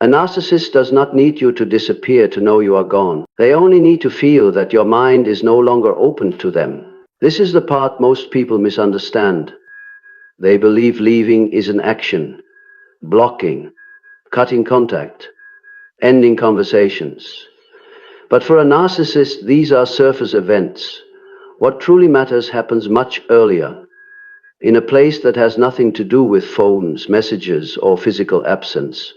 A narcissist does not need you to disappear to know you are gone. They only need to feel that your mind is no longer open to them. This is the part most people misunderstand. They believe leaving is an action, blocking, cutting contact, ending conversations. But for a narcissist, these are surface events. What truly matters happens much earlier, in a place that has nothing to do with phones, messages, or physical absence.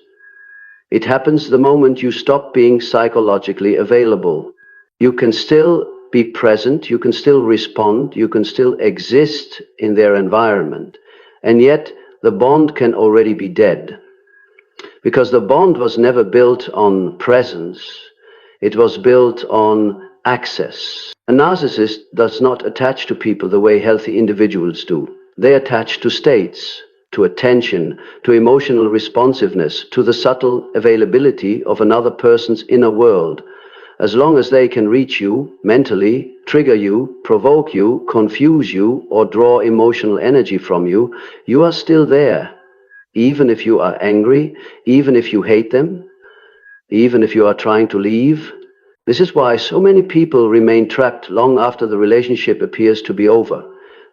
It happens the moment you stop being psychologically available. You can still be present, you can still respond, you can still exist in their environment, and yet the bond can already be dead. Because the bond was never built on presence, it was built on access. A narcissist does not attach to people the way healthy individuals do. They attach to states, to attention, to emotional responsiveness, to the subtle availability of another person's inner world. As long as they can reach you mentally, trigger you, provoke you, confuse you, or draw emotional energy from you, you are still there. Even if you are angry, even if you hate them, even if you are trying to leave. This is why so many people remain trapped long after the relationship appears to be over.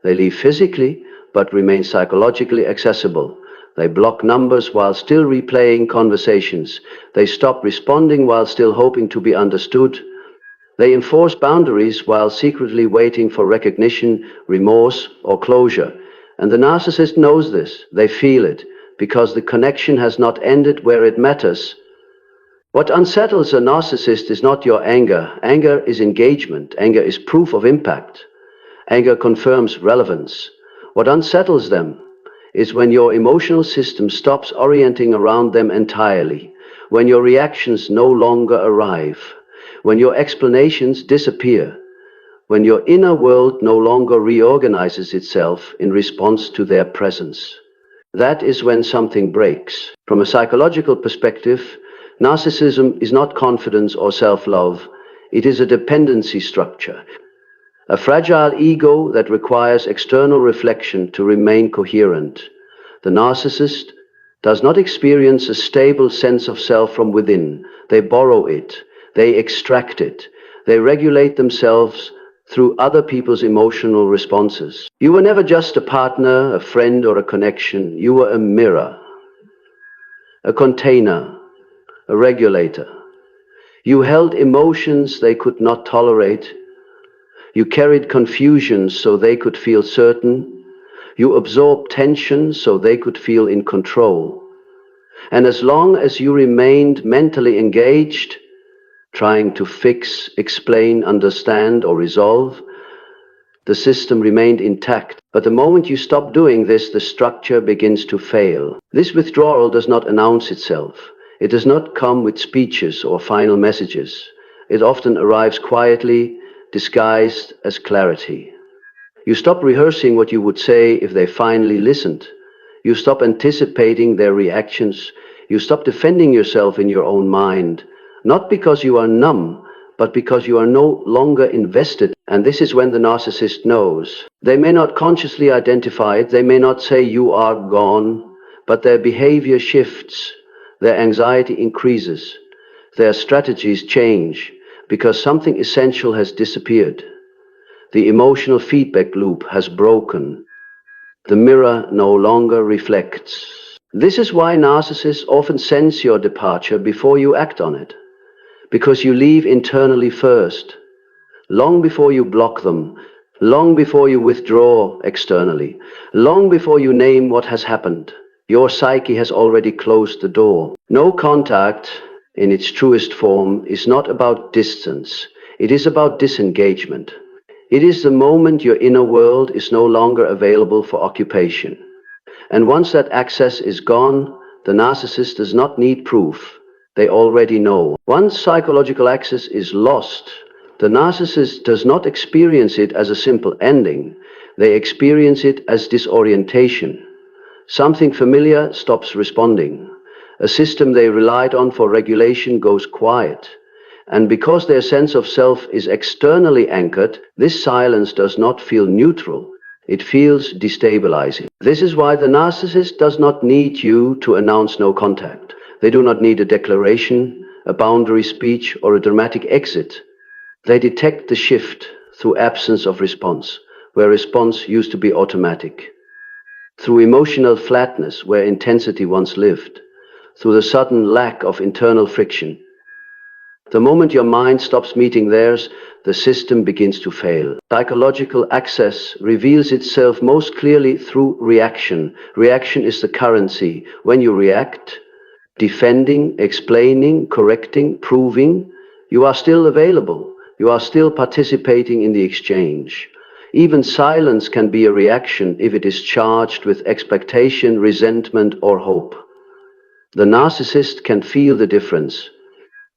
They leave physically, but remain psychologically accessible. They block numbers while still replaying conversations. They stop responding while still hoping to be understood. They enforce boundaries while secretly waiting for recognition, remorse, or closure. And the narcissist knows this. They feel it, because the connection has not ended where it matters. What unsettles a narcissist is not your anger. Anger is engagement. Anger is proof of impact. Anger confirms relevance. What unsettles them is when your emotional system stops orienting around them entirely, when your reactions no longer arrive, when your explanations disappear, when your inner world no longer reorganizes itself in response to their presence. That is when something breaks. From a psychological perspective, narcissism is not confidence or self-love. It is a dependency structure. A fragile ego that requires external reflection to remain coherent. The narcissist does not experience a stable sense of self from within. They borrow it. They extract it. They regulate themselves through other people's emotional responses. You were never just a partner, a friend, or a connection. You were a mirror, a container, a regulator. You held emotions they could not tolerate. You carried confusion so they could feel certain. You absorbed tension so they could feel in control. And as long as you remained mentally engaged, trying to fix, explain, understand, or resolve, the system remained intact. But the moment you stop doing this, the structure begins to fail. This withdrawal does not announce itself. It does not come with speeches or final messages. It often arrives quietly, disguised as clarity. You stop rehearsing what you would say if they finally listened. You stop anticipating their reactions. You stop defending yourself in your own mind, not because you are numb, but because you are no longer invested. And this is when the narcissist knows. They may not consciously identify it, they may not say you are gone, but their behavior shifts, their anxiety increases, their strategies change, because something essential has disappeared. The emotional feedback loop has broken. The mirror no longer reflects. This is why narcissists often sense your departure before you act on it, because you leave internally first, long before you block them, long before you withdraw externally, long before you name what has happened. Your psyche has already closed the door. No contact, in its truest form, is not about distance. It is about disengagement. It is the moment your inner world is no longer available for occupation. And once that access is gone, the narcissist does not need proof. They already know. Once psychological access is lost, the narcissist does not experience it as a simple ending. They experience it as disorientation. Something familiar stops responding. A system they relied on for regulation goes quiet. And because their sense of self is externally anchored, this silence does not feel neutral. It feels destabilizing. This is why the narcissist does not need you to announce no contact. They do not need a declaration, a boundary speech, or a dramatic exit. They detect the shift through absence of response, where response used to be automatic, through emotional flatness, where intensity once lived, through the sudden lack of internal friction. The moment your mind stops meeting theirs, the system begins to fail. Psychological access reveals itself most clearly through reaction. Reaction is the currency. When you react, defending, explaining, correcting, proving, you are still available. You are still participating in the exchange. Even silence can be a reaction if it is charged with expectation, resentment, or hope. The narcissist can feel the difference.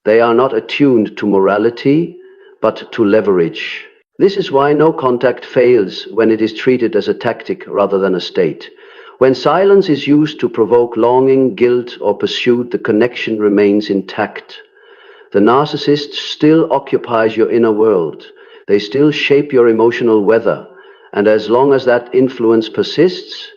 They are not attuned to morality, but to leverage. This is why no contact fails when it is treated as a tactic rather than a state. When silence is used to provoke longing, guilt, or pursuit, the connection remains intact. The narcissist still occupies your inner world. They still shape your emotional weather. And as long as that influence persists,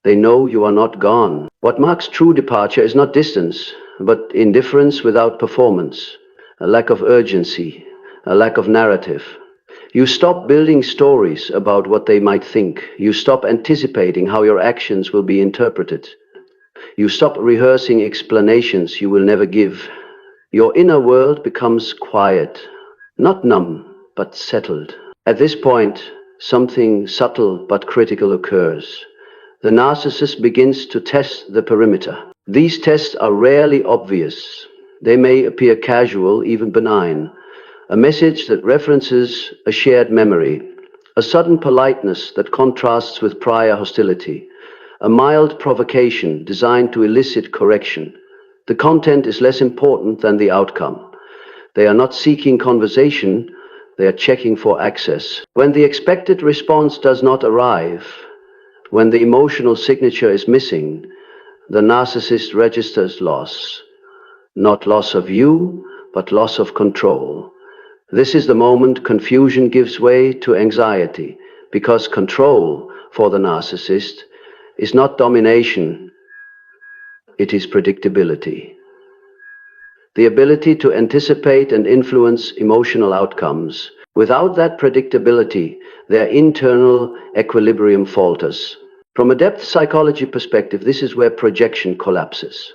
they know you are not gone. What marks true departure is not distance, but indifference without performance, a lack of urgency, a lack of narrative. You stop building stories about what they might think. You stop anticipating how your actions will be interpreted. You stop rehearsing explanations you will never give. Your inner world becomes quiet, not numb, but settled. At this point, something subtle but critical occurs. The narcissist begins to test the perimeter. These tests are rarely obvious. They may appear casual, even benign. A message that references a shared memory, a sudden politeness that contrasts with prior hostility, a mild provocation designed to elicit correction. The content is less important than the outcome. They are not seeking conversation, they are checking for access. When the expected response does not arrive, when the emotional signature is missing, the narcissist registers loss. Not loss of you, but loss of control. This is the moment confusion gives way to anxiety, because control for the narcissist is not domination, it is predictability. The ability to anticipate and influence emotional outcomes. Without that predictability, their internal equilibrium falters. From a depth psychology perspective, this is where projection collapses.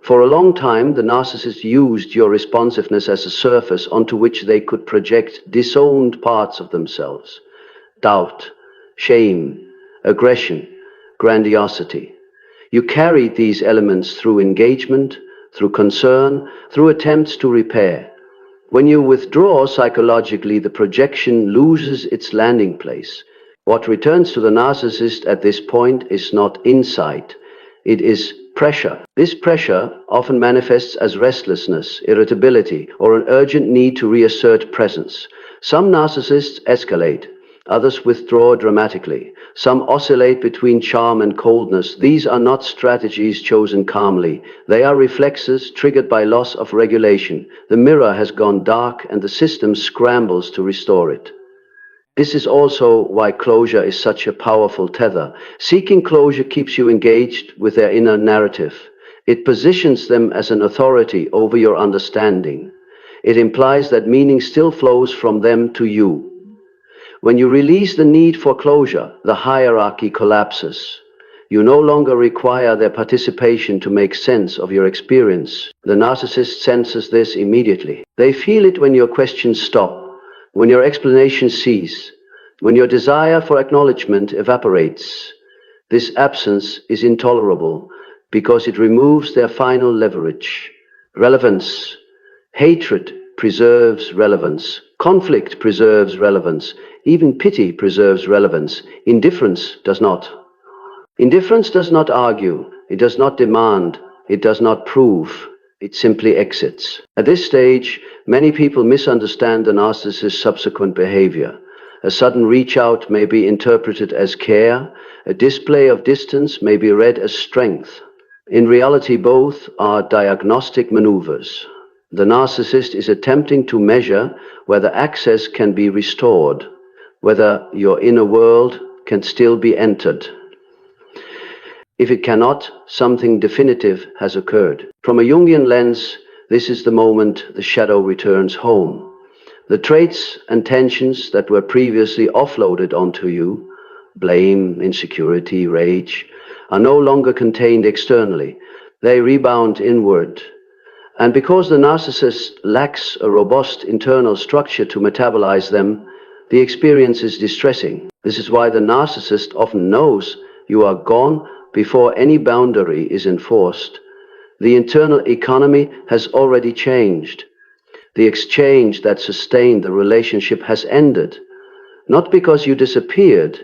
For a long time, the narcissist used your responsiveness as a surface onto which they could project disowned parts of themselves. Doubt, shame, aggression, grandiosity. You carried these elements through engagement, through concern, through attempts to repair. When you withdraw psychologically, the projection loses its landing place. What returns to the narcissist at this point is not insight, it is pressure. This pressure often manifests as restlessness, irritability, or an urgent need to reassert presence. Some narcissists escalate, others withdraw dramatically. Some oscillate between charm and coldness. These are not strategies chosen calmly. They are reflexes triggered by loss of regulation. The mirror has gone dark and the system scrambles to restore it. This is also why closure is such a powerful tether. Seeking closure keeps you engaged with their inner narrative. It positions them as an authority over your understanding. It implies that meaning still flows from them to you. When you release the need for closure, the hierarchy collapses. You no longer require their participation to make sense of your experience. The narcissist senses this immediately. They feel it when your questions stop, when your explanations cease, when your desire for acknowledgement evaporates. This absence is intolerable because it removes their final leverage. Relevance. Hatred preserves relevance. Conflict preserves relevance. Even pity preserves relevance. Indifference does not. Indifference does not argue. It does not demand. It does not prove. It simply exits. At this stage, many people misunderstand the narcissist's subsequent behavior. A sudden reach out may be interpreted as care. A display of distance may be read as strength. In reality, both are diagnostic maneuvers. The narcissist is attempting to measure whether access can be restored, whether your inner world can still be entered. If it cannot, something definitive has occurred. From a Jungian lens, this is the moment the shadow returns home. The traits and tensions that were previously offloaded onto you, blame, insecurity, rage, are no longer contained externally. They rebound inward. And because the narcissist lacks a robust internal structure to metabolize them, the experience is distressing. This is why the narcissist often knows you are gone before any boundary is enforced. The internal economy has already changed. The exchange that sustained the relationship has ended, not because you disappeared,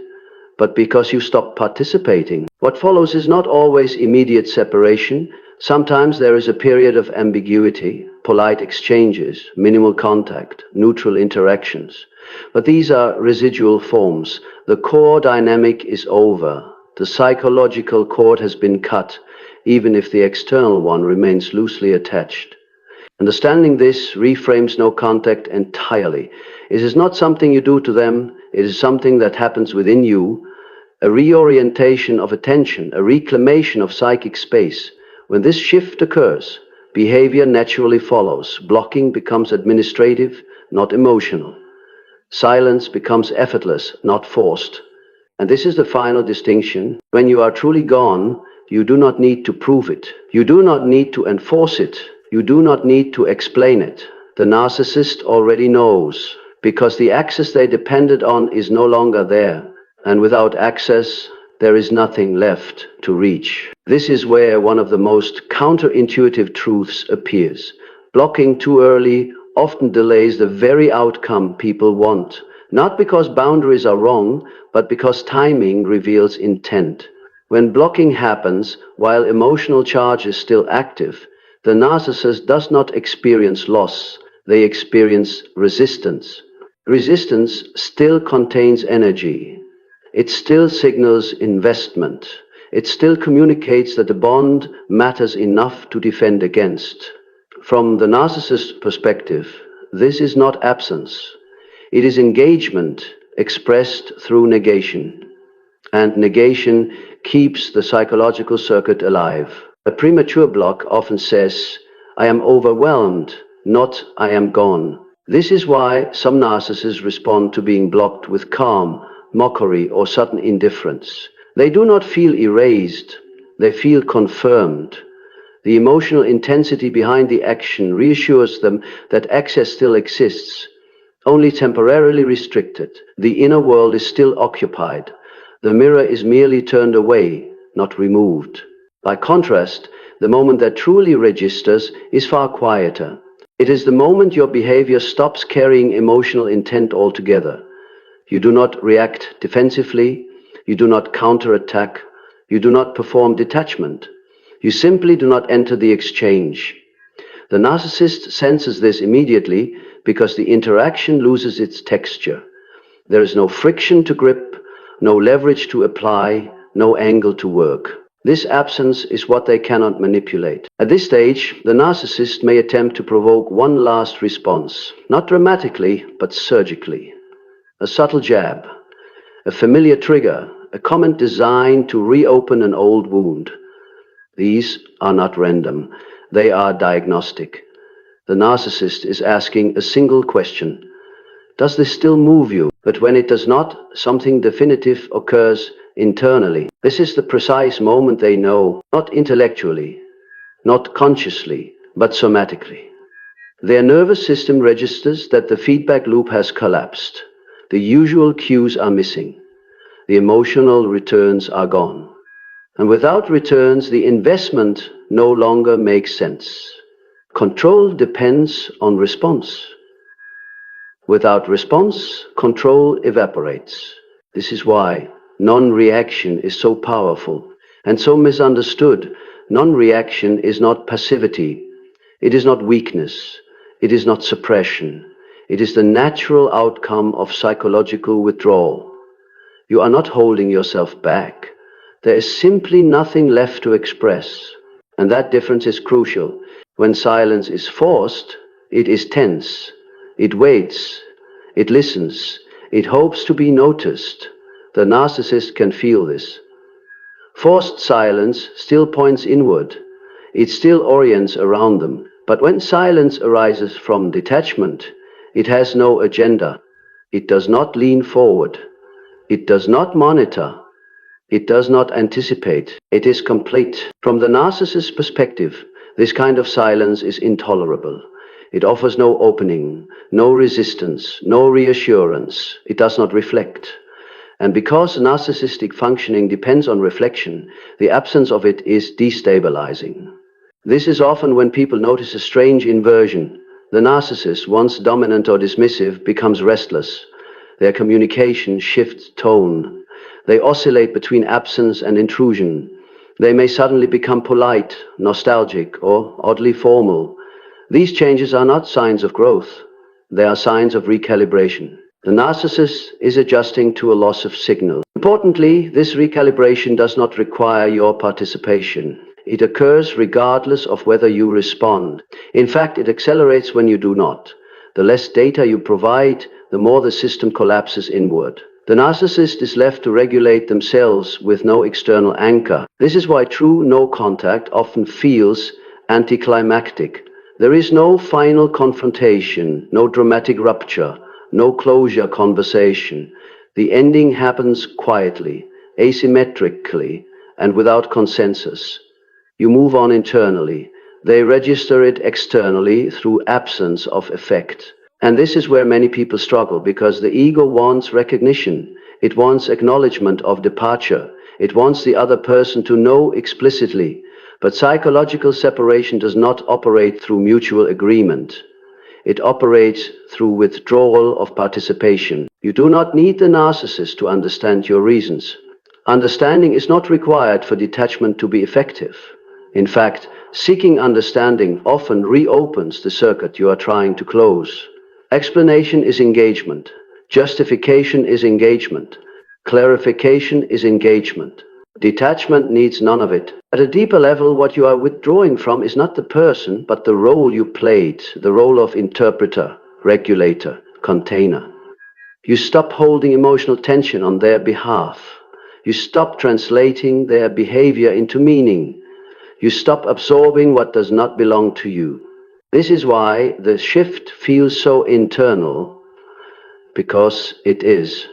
but because you stopped participating. What follows is not always immediate separation. Sometimes there is a period of ambiguity, polite exchanges, minimal contact, neutral interactions. But these are residual forms. The core dynamic is over. The psychological cord has been cut, even if the external one remains loosely attached. Understanding this reframes no contact entirely. It is not something you do to them, it is something that happens within you, a reorientation of attention, a reclamation of psychic space. When this shift occurs, behavior naturally follows. Blocking becomes administrative, not emotional. Silence becomes effortless, not forced. And this is the final distinction. When you are truly gone, you do not need to prove it. You do not need to enforce it. You do not need to explain it. The narcissist already knows, because the access they depended on is no longer there. And without access, there is nothing left to reach. This is where one of the most counterintuitive truths appears. Blocking too early often delays the very outcome people want. Not because boundaries are wrong, but because timing reveals intent. When blocking happens while emotional charge is still active, the narcissist does not experience loss, they experience resistance. Resistance still contains energy. It still signals investment. It still communicates that the bond matters enough to defend against. From the narcissist's perspective, this is not absence. It is engagement expressed through negation. And negation keeps the psychological circuit alive. A premature block often says, I am overwhelmed, not I am gone. This is why some narcissists respond to being blocked with calm, mockery, or sudden indifference. They do not feel erased, they feel confirmed. The emotional intensity behind the action reassures them that access still exists, only temporarily restricted. The inner world is still occupied. The mirror is merely turned away, not removed. By contrast, the moment that truly registers is far quieter. It is the moment your behavior stops carrying emotional intent altogether. You do not react defensively, you do not counterattack, you do not perform detachment. You simply do not enter the exchange. The narcissist senses this immediately because the interaction loses its texture. There is no friction to grip, no leverage to apply, no angle to work. This absence is what they cannot manipulate. At this stage, the narcissist may attempt to provoke one last response, not dramatically, but surgically. A subtle jab, a familiar trigger, a comment designed to reopen an old wound. These are not random, they are diagnostic. The narcissist is asking a single question. Does this still move you? But when it does not, something definitive occurs internally. This is the precise moment they know, not intellectually, not consciously, but somatically. Their nervous system registers that the feedback loop has collapsed. The usual cues are missing. The emotional returns are gone. And without returns, the investment no longer makes sense. Control depends on response. Without response, control evaporates. This is why non-reaction is so powerful and so misunderstood. Non-reaction is not passivity. It is not weakness. It is not suppression. It is the natural outcome of psychological withdrawal. You are not holding yourself back. There is simply nothing left to express. And that difference is crucial. When silence is forced, it is tense. It waits. It listens. It hopes to be noticed. The narcissist can feel this. Forced silence still points inward. It still orients around them. But when silence arises from detachment, it has no agenda. It does not lean forward. It does not monitor. It does not anticipate. It is complete. From the narcissist's perspective, this kind of silence is intolerable. It offers no opening, no resistance, no reassurance. It does not reflect. And because narcissistic functioning depends on reflection, the absence of it is destabilizing. This is often when people notice a strange inversion. The narcissist, once dominant or dismissive, becomes restless. Their communication shifts tone. They oscillate between absence and intrusion. They may suddenly become polite, nostalgic, or oddly formal. These changes are not signs of growth. They are signs of recalibration. The narcissist is adjusting to a loss of signal. Importantly, this recalibration does not require your participation. It occurs regardless of whether you respond. In fact, it accelerates when you do not. The less data you provide, the more the system collapses inward. The narcissist is left to regulate themselves with no external anchor. This is why true no contact often feels anticlimactic. There is no final confrontation, no dramatic rupture, no closure conversation. The ending happens quietly, asymmetrically, and without consensus. You move on internally. They register it externally through absence of effect. And this is where many people struggle, because the ego wants recognition. It wants acknowledgement of departure. It wants the other person to know explicitly. But psychological separation does not operate through mutual agreement. It operates through withdrawal of participation. You do not need the narcissist to understand your reasons. Understanding is not required for detachment to be effective. In fact, seeking understanding often reopens the circuit you are trying to close. Explanation is engagement. Justification is engagement. Clarification is engagement. Detachment needs none of it. At a deeper level, what you are withdrawing from is not the person, but the role you played, the role of interpreter, regulator, container. You stop holding emotional tension on their behalf. You stop translating their behavior into meaning. You stop absorbing what does not belong to you. This is why the shift feels so internal, because it is.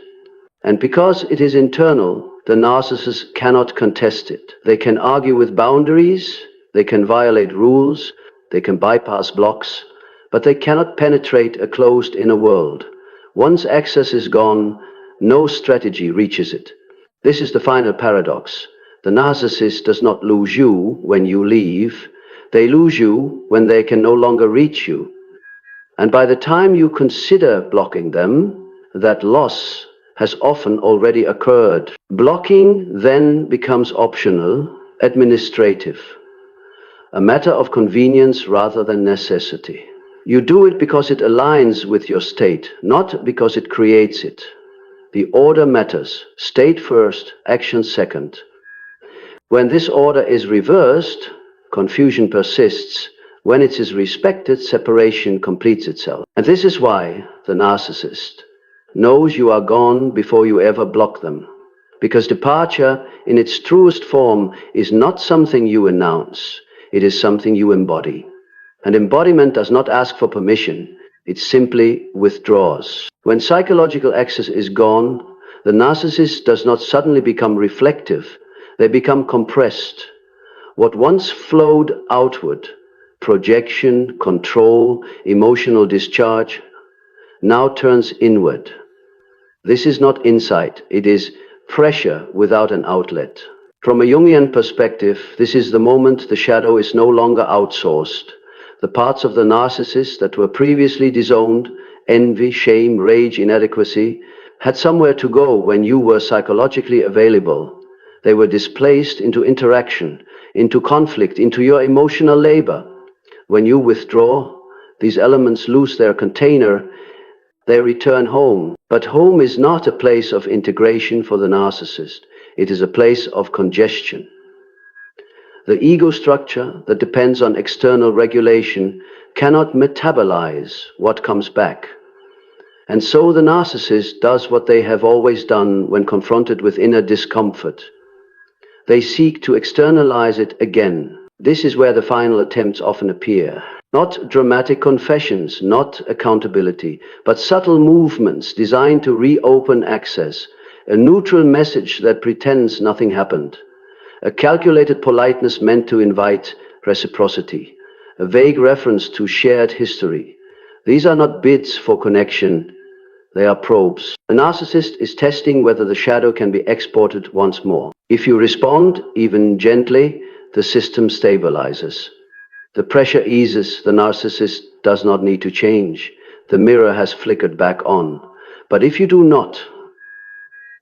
And because it is internal, the narcissist cannot contest it. They can argue with boundaries, they can violate rules, they can bypass blocks, but they cannot penetrate a closed inner world. Once access is gone, no strategy reaches it. This is the final paradox. The narcissist does not lose you when you leave. They lose you when they can no longer reach you. And by the time you consider blocking them, that loss has often already occurred. Blocking then becomes optional, administrative, a matter of convenience rather than necessity. You do it because it aligns with your state, not because it creates it. The order matters. State first, action second. When this order is reversed, confusion persists. When it is respected, separation completes itself. And this is why the narcissist knows you are gone before you ever block them. Because departure in its truest form is not something you announce, it is something you embody. And embodiment does not ask for permission, it simply withdraws. When psychological access is gone, the narcissist does not suddenly become reflective, they become compressed. What once flowed outward, projection, control, emotional discharge, now turns inward. This is not insight, it is pressure without an outlet. From a Jungian perspective, this is the moment the shadow is no longer outsourced. The parts of the narcissist that were previously disowned, envy, shame, rage, inadequacy, had somewhere to go when you were psychologically available. They were displaced into interaction, into conflict, into your emotional labor. When you withdraw, these elements lose their container, they return home. But home is not a place of integration for the narcissist. It is a place of congestion. The ego structure that depends on external regulation cannot metabolize what comes back. And so the narcissist does what they have always done when confronted with inner discomfort. They seek to externalize it again. This is where the final attempts often appear. Not dramatic confessions, not accountability, but subtle movements designed to reopen access. A neutral message that pretends nothing happened. A calculated politeness meant to invite reciprocity. A vague reference to shared history. These are not bids for connection. They are probes. A narcissist is testing whether the shadow can be exported once more. If you respond, even gently, the system stabilizes. The pressure eases. The narcissist does not need to change. The mirror has flickered back on. But if you do not,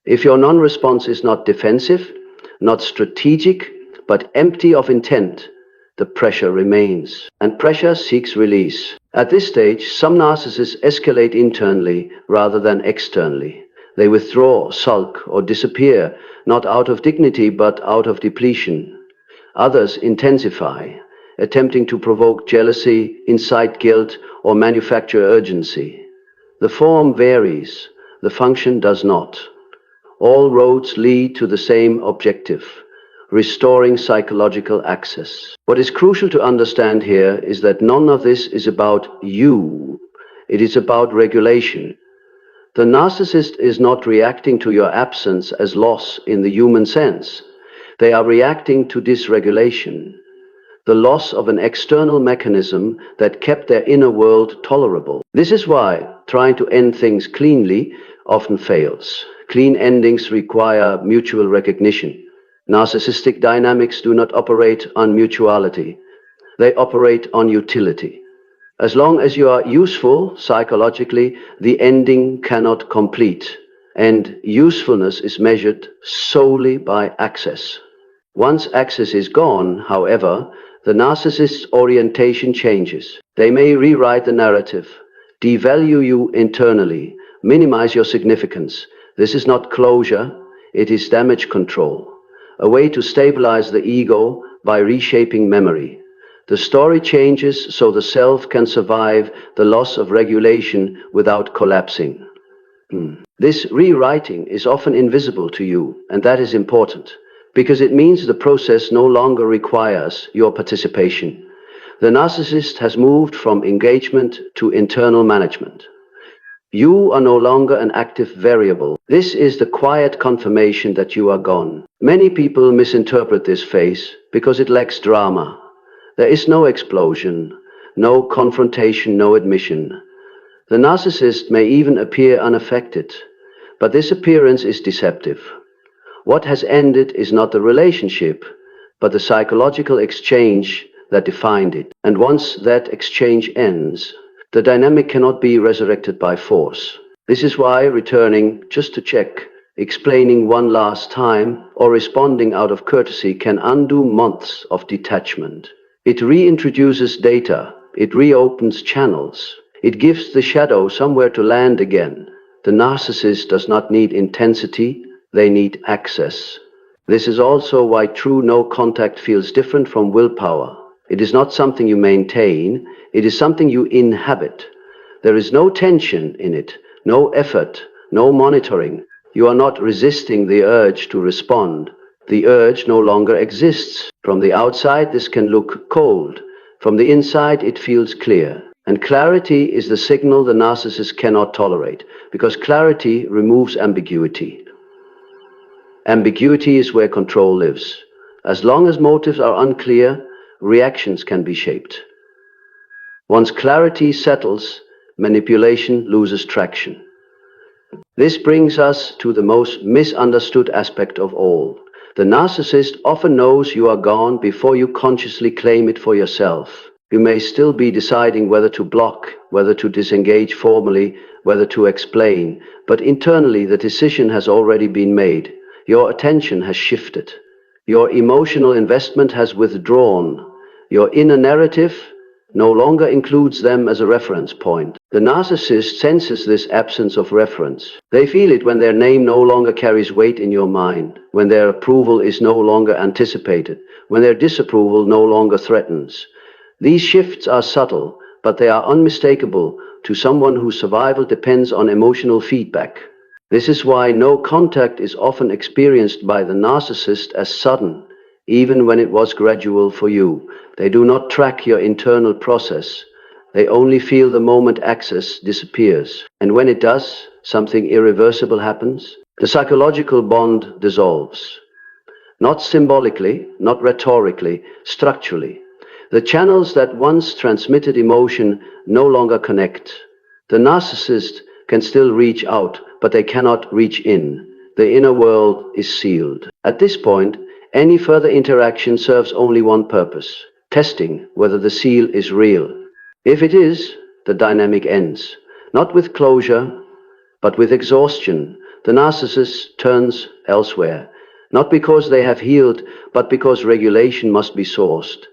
if your non-response is not defensive, not strategic, but empty of intent, the pressure remains. And pressure seeks release. At this stage, some narcissists escalate internally rather than externally. They withdraw, sulk, or disappear, not out of dignity but out of depletion. Others intensify, attempting to provoke jealousy, incite guilt, or manufacture urgency. The form varies, the function does not. All roads lead to the same objective: restoring psychological access. What is crucial to understand here is that none of this is about you. It is about regulation. The narcissist is not reacting to your absence as loss in the human sense. They are reacting to dysregulation, the loss of an external mechanism that kept their inner world tolerable. This is why trying to end things cleanly often fails. Clean endings require mutual recognition. Narcissistic dynamics do not operate on mutuality. They operate on utility. As long as you are useful psychologically, the ending cannot complete, and usefulness is measured solely by access. Once access is gone, however, the narcissist's orientation changes. They may rewrite the narrative, devalue you internally, minimize your significance. This is not closure, it is damage control. A way to stabilize the ego by reshaping memory. The story changes so the self can survive the loss of regulation without collapsing. This rewriting is often invisible to you, and that is important, because it means the process no longer requires your participation. The narcissist has moved from engagement to internal management. You are no longer an active variable. This is the quiet confirmation that you are gone. Many people misinterpret this phase because it lacks drama. There is no explosion, no confrontation, no admission. The narcissist may even appear unaffected, but this appearance is deceptive. What has ended is not the relationship, but the psychological exchange that defined it. And once that exchange ends, the dynamic cannot be resurrected by force. This is why returning just to check, explaining one last time, or responding out of courtesy can undo months of detachment. It reintroduces data, it reopens channels, it gives the shadow somewhere to land again. The narcissist does not need intensity, they need access. This is also why true no contact feels different from willpower. It is not something you maintain, it is something you inhabit. There is no tension in it, no effort, no monitoring. You are not resisting the urge to respond. The urge no longer exists. From the outside, this can look cold. From the inside, it feels clear. And clarity is the signal the narcissist cannot tolerate, because clarity removes ambiguity. Ambiguity is where control lives. As long as motives are unclear, reactions can be shaped. Once clarity settles, manipulation loses traction. This brings us to the most misunderstood aspect of all. The narcissist often knows you are gone before you consciously claim it for yourself. You may still be deciding whether to block, whether to disengage formally, whether to explain, but internally the decision has already been made. Your attention has shifted. Your emotional investment has withdrawn. Your inner narrative no longer includes them as a reference point. The narcissist senses this absence of reference. They feel it when their name no longer carries weight in your mind, when their approval is no longer anticipated, when their disapproval no longer threatens. These shifts are subtle, but they are unmistakable to someone whose survival depends on emotional feedback. This is why no contact is often experienced by the narcissist as sudden, even when it was gradual for you. They do not track your internal process. They only feel the moment access disappears. And when it does, something irreversible happens. The psychological bond dissolves. Not symbolically, not rhetorically, structurally. The channels that once transmitted emotion no longer connect. The narcissist can still reach out, but they cannot reach in. The inner world is sealed. At this point, any further interaction serves only one purpose: testing whether the seal is real. If it is, the dynamic ends. Not with closure, but with exhaustion. The narcissist turns elsewhere. Not because they have healed, but because regulation must be sourced.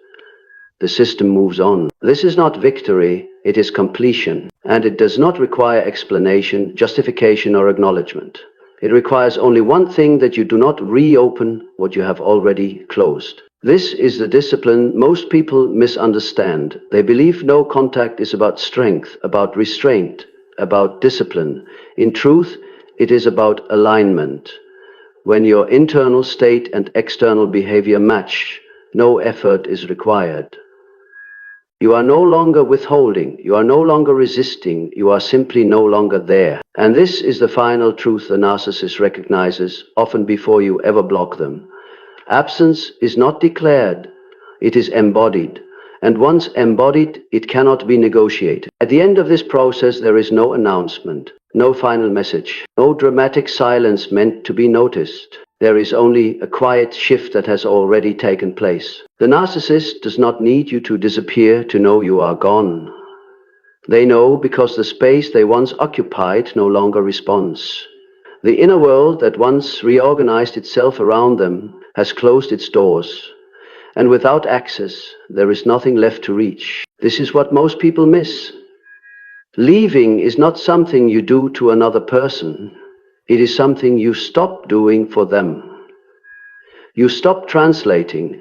The system moves on. This is not victory, it is completion. And it does not require explanation, justification, or acknowledgement. It requires only one thing: that you do not reopen what you have already closed. This is the discipline most people misunderstand. They believe no contact is about strength, about restraint, about discipline. In truth, it is about alignment. When your internal state and external behavior match, no effort is required. You are no longer withholding, you are no longer resisting, you are simply no longer there. And this is the final truth the narcissist recognizes, often before you ever block them. Absence is not declared, it is embodied. And once embodied, it cannot be negotiated. At the end of this process, there is no announcement, no final message, no dramatic silence meant to be noticed. There is only a quiet shift that has already taken place. The narcissist does not need you to disappear to know you are gone. They know because the space they once occupied no longer responds. The inner world that once reorganized itself around them has closed its doors. And without access, there is nothing left to reach. This is what most people miss. Leaving is not something you do to another person. It is something you stop doing for them. You stop translating.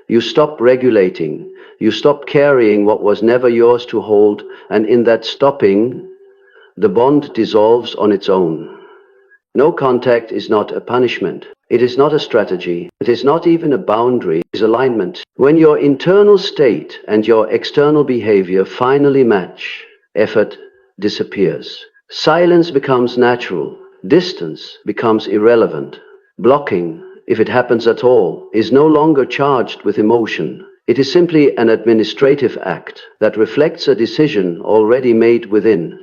You stop regulating. You stop carrying what was never yours to hold, and in that stopping, the bond dissolves on its own. No contact is not a punishment. It is not a strategy. It is not even a boundary. It is alignment. When your internal state and your external behavior finally match, effort disappears. Silence becomes natural. Distance becomes irrelevant. Blocking, if it happens at all, is no longer charged with emotion. It is simply an administrative act that reflects a decision already made within.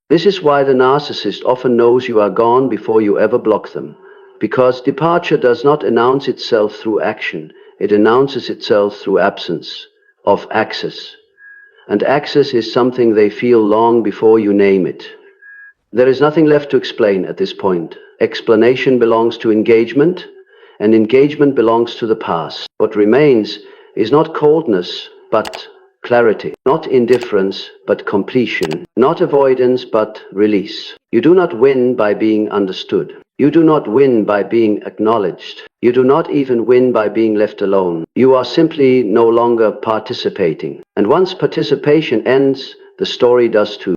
This is why the narcissist often knows you are gone before you ever block them. Because departure does not announce itself through action. It announces itself through absence of access. And access is something they feel long before you name it. There is nothing left to explain at this point. Explanation belongs to engagement, and engagement belongs to the past. What remains is not coldness, but clarity. Not indifference, but completion. Not avoidance, but release. You do not win by being understood. You do not win by being acknowledged. You do not even win by being left alone. You are simply no longer participating. And once participation ends, the story does too.